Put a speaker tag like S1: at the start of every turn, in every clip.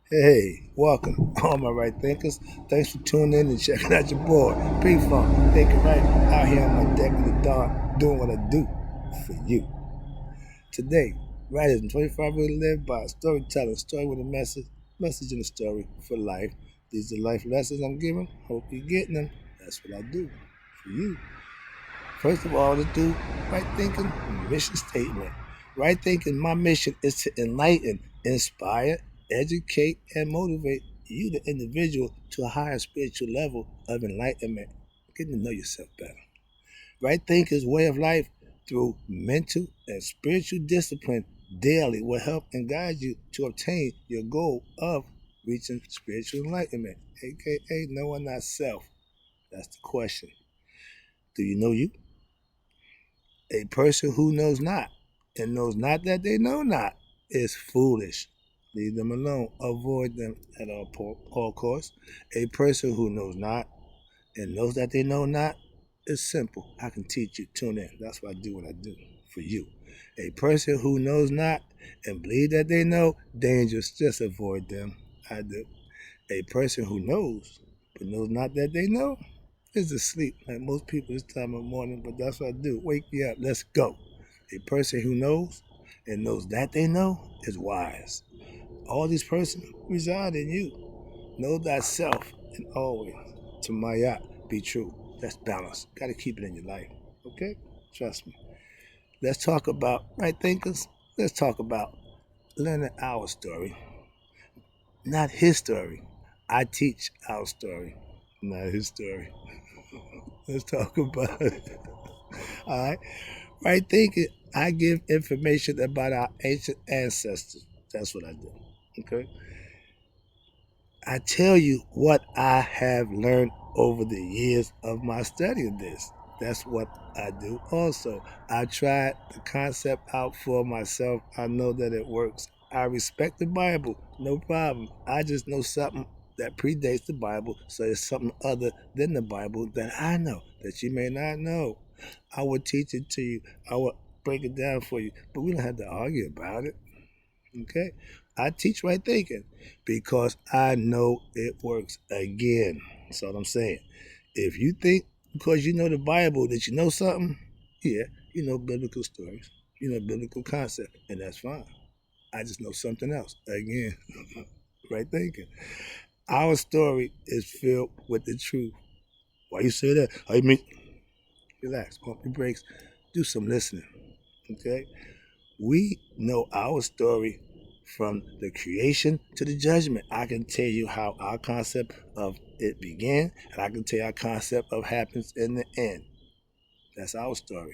S1: Hey, welcome, all my right thinkers. Thanks for tuning in and checking out your boy, P-Funk, thinking right out here on my deck in the dark, doing what I do for you. Today, writers in 25 really live by storytelling, story with a message in a story for life. These are life lessons I'm giving. Hope you're getting them. That's what I do for you. First of all, to do right thinking mission statement. Right thinking, my mission is to enlighten, inspire, educate, and motivate you, the individual, to a higher spiritual level of enlightenment, getting to know yourself better. Right thinking's way of life through mental and spiritual discipline daily will help and guide you to obtain your goal of reaching spiritual enlightenment, aka knowing thyself. That's the question. Do you know you? A person who knows not and knows not that they know not is foolish. Leave them alone. Avoid them at all costs. A person who knows not and knows that they know not is simple. I can teach you. Tune in. That's why I do what I do for you. A person who knows not and believe that they know, dangerous. Just avoid them. I do. A person who knows but knows not that they know is asleep. Like most people this time of morning, but that's what I do. Wake you up. Let's go. A person who knows and knows that they know is wise. All these persons reside in you. Know thyself and always to Maya be true. That's balance. Got to keep it in your life. Okay? Trust me. Let's talk about right thinkers. Let's talk about learning our story, not his story. I teach our story, not his story. Let's talk about it. All right. Right thinking, I give information about our ancient ancestors. That's what I do. Okay. I tell you what I have learned over the years of my study of this. That's what I do. Also, I tried the concept out for myself. I know that it works. I respect the Bible, no problem. I just know something that predates the Bible, so it's something other than the Bible that I know that you may not know. I will teach it to you. I will break it down for you, but we don't have to argue about it. Okay? I teach right thinking because I know it works. Again, that's all I'm saying. If you think because you know the Bible that you know something, yeah, you know biblical stories, you know biblical concept, and that's fine. I just know something else. Again, right thinking. Our story is filled with the truth. Why you say that? I mean, relax, pump your brakes, do some listening. Okay? We know our story from the creation to the judgment. I can tell you how our concept of it began, and I can tell you our concept of happens in the end. That's our story,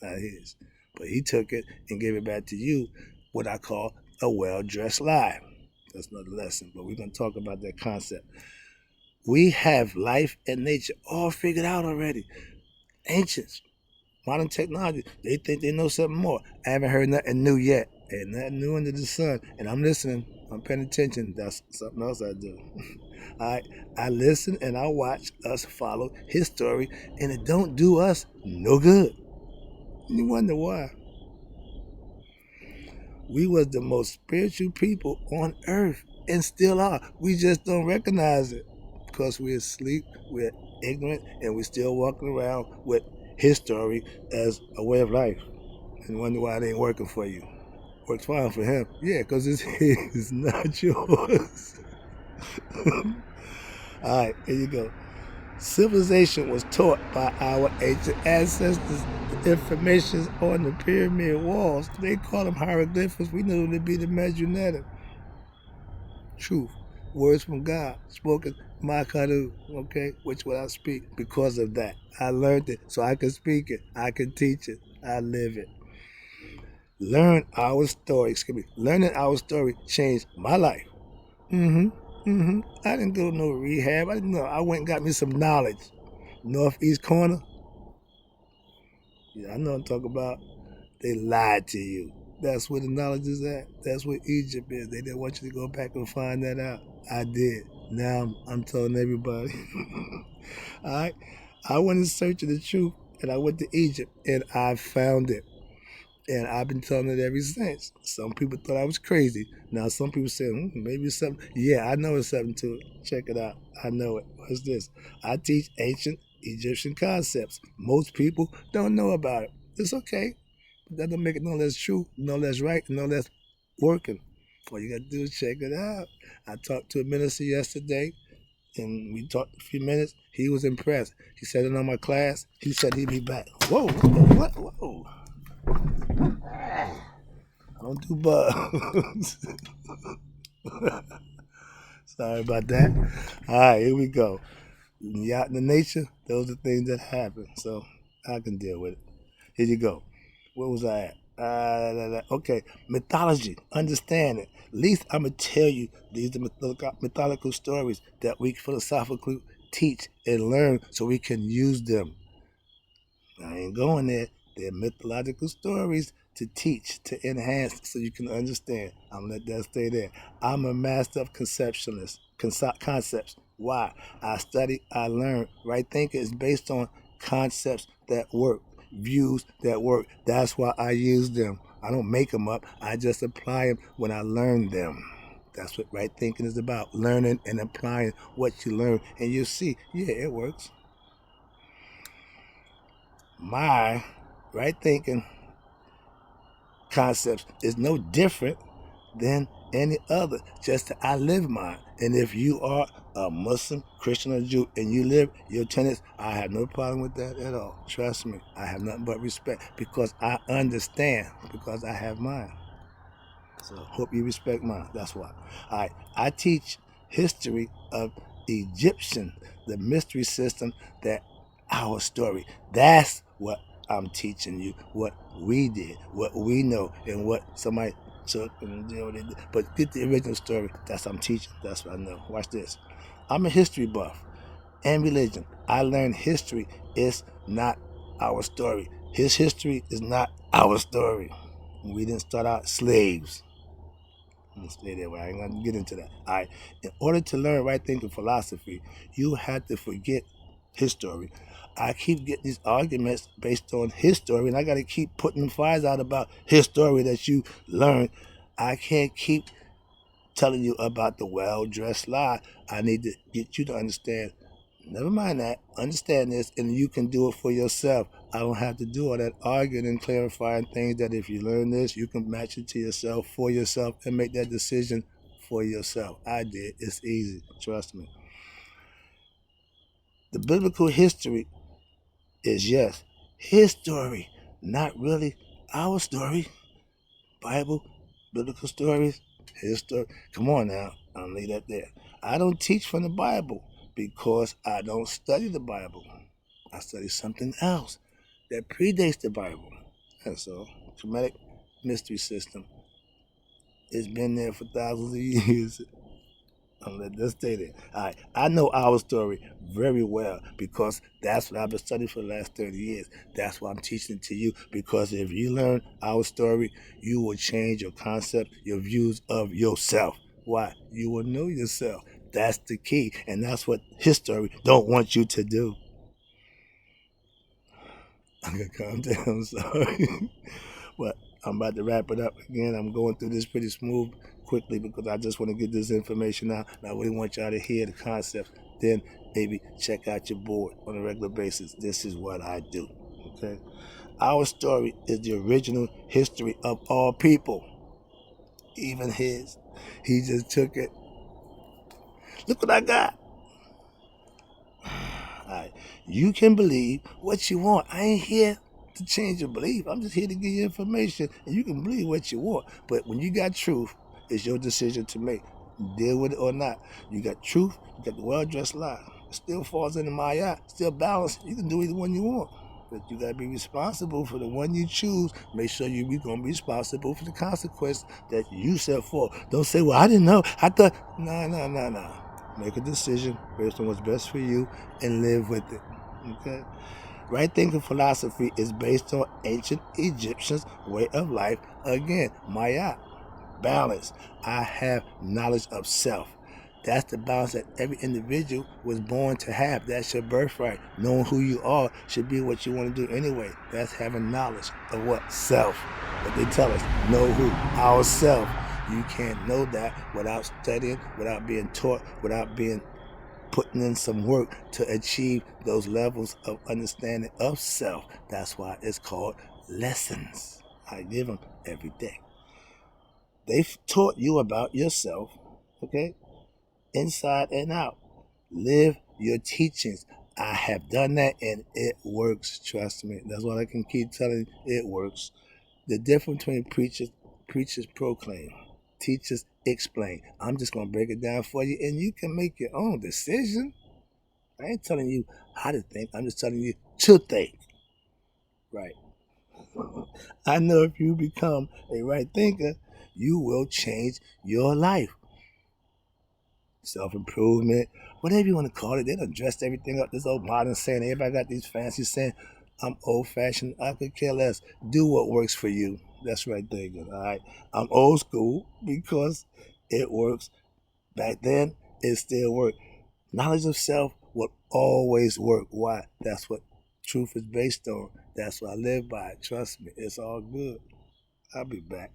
S1: not his. But he took it and gave it back to you, what I call a well-dressed lie. That's another lesson, but we're going to talk about that concept. We have life and nature all figured out already. Ancients, modern technology, they think they know something more. I haven't heard nothing new yet. And nothing new under the sun. And I'm listening. I'm paying attention. That's something else I do. I I listen and I watch us follow his story, and it don't do us no good. And you wonder why. We was the most spiritual people on earth and still are. We just don't recognize it because we're asleep, we're ignorant, and we're still walking around with his story as a way of life. And wonder why it ain't working for you. Works fine for him. Yeah, because it's his, not yours. All right, here you go. Civilization was taught by our ancient ancestors. The information on the pyramid walls, they call them hieroglyphics. We know them to be the Medjugorje. Truth. Words from God, spoken Makaru, okay, which will I speak because of that. I learned it so I can speak it. I can teach it. I live it. Learning our story changed my life. Mm-hmm. Mm-hmm. I didn't go to no rehab. I didn't know. I went and got me some knowledge. Northeast corner. Yeah, I know what I'm talking about. They lied to you. That's where the knowledge is at. That's where Egypt is. They didn't want you to go back and find that out. I did. Now I'm telling everybody. All right. I went in search of the truth, and I went to Egypt, and I found it. And I've been telling it ever since. Some people thought I was crazy. Now some people say, maybe it's something. Yeah, I know it's something to it. Check it out. I know it. What's this? I teach ancient Egyptian concepts. Most people don't know about it. It's okay. But that don't make it no less true, no less right, no less working. All you gotta do is check it out. I talked to a minister yesterday, and we talked a few minutes. He was impressed. He said it on my class. He said he'd be back. Whoa, what? Whoa. Don't do bugs. Sorry about that. All right, here we go. When you're out in the nature, those are things that happen. So I can deal with it. Here you go. Where was I at? Okay, mythology, understand it. At least I'm going to tell you these are mythological stories that we philosophically teach and learn so we can use them. I ain't going there. They're mythological stories to teach, to enhance, so you can understand. I'm gonna let that stay there. I'm a master of concepts. Why? I study, I learn. Right thinking is based on concepts that work, views that work. That's why I use them. I don't make them up. I just apply them when I learn them. That's what right thinking is about, learning and applying what you learn. And you see, yeah, it works. My right thinking concepts is no different than any other, just that I live mine. And if you are a Muslim, Christian, or Jew and you live your tenets, I have no problem with that at all. Trust me, I have nothing but respect because I understand, because I have mine. So hope you respect mine. That's why. All right, I teach history of Egyptian, the mystery system, that our story. That's what I'm teaching you. What we did, what we know, and what somebody took and did what they did. But get the original story. That's what I'm teaching. That's what I know. Watch this. I'm a history buff and religion. I learned history is not our story. His history is not our story. We didn't start out slaves. Stay there. I ain't gonna get into that. All right. In order to learn right thinking philosophy, you have to forget his story. I keep getting these arguments based on his story, and I got to keep putting them fires out about his story that you learned. I can't keep telling you about the well-dressed lie. I need to get you to understand. Never mind that. Understand this, and you can do it for yourself. I don't have to do all that arguing and clarifying things that if you learn this, you can match it to yourself, for yourself, and make that decision for yourself. I did. It's easy. Trust me. The biblical history is, yes, his story, not really our story. Bible, biblical stories, his story. Come on now. I'll leave that there. I don't teach from the Bible because I don't study the Bible. I study something else that predates the Bible. That's all. Traumatic mystery system. It's been there for thousands of years. Let's stay there. All right. I know our story very well because that's what I've been studying for the last 30 years. That's why I'm teaching it to you, because if you learn our story, you will change your concept, your views of yourself. Why? You will know yourself. That's the key. And that's what his story don't want you to do. I'm going to calm down. I'm sorry. But I'm about to wrap it up again. I'm going through this pretty smooth quickly because I just want to get this information out. And I really want y'all to hear the concepts. Then maybe check out your board on a regular basis. This is what I do. Okay? Our story is the original history of all people. Even his. He just took it. Look what I got. Alright. You can believe what you want. I ain't here to change your belief. I'm just here to give you information, and you can believe what you want. But when you got truth, it's your decision to make. Deal with it or not. You got truth, you got the well-dressed lie. It still falls into my eye, still balanced. You can do either one you want. But you got to be responsible for the one you choose. Make sure you're going to be responsible for the consequence that you set forth. Don't say, well, I didn't know. I thought, no. Make a decision based on what's best for you and live with it. Okay? Right thinking philosophy is based on ancient Egyptians' way of life. Again, Maya, balance. I have knowledge of self. That's the balance that every individual was born to have. That's your birthright. Knowing who you are should be what you want to do anyway. That's having knowledge of what? Self. What they tell us. Know who? Ourself. You can't know that without studying, without being taught, without being putting in some work to achieve those levels of understanding of self. That's why it's called lessons. I give them every day. They've taught you about yourself, okay, inside and out. Live your teachings. I have done that and it works. Trust me. That's what I can keep telling you. It works. The difference between preachers proclaim, teachers explain. I'm just going to break it down for you and you can make your own decision. I ain't telling you how to think. I'm just telling you to think. Right. I know if you become a right thinker, you will change your life. Self-improvement, whatever you want to call it. They done dressed everything up. This old modern saying, everybody got these fancy saying, I'm old-fashioned. I could care less. Do what works for you. That's right thinking, all right? I'm old school because it works. Back then, it still worked. Knowledge of self will always work. Why? That's what truth is based on. That's what I live by. Trust me, it's all good. I'll be back.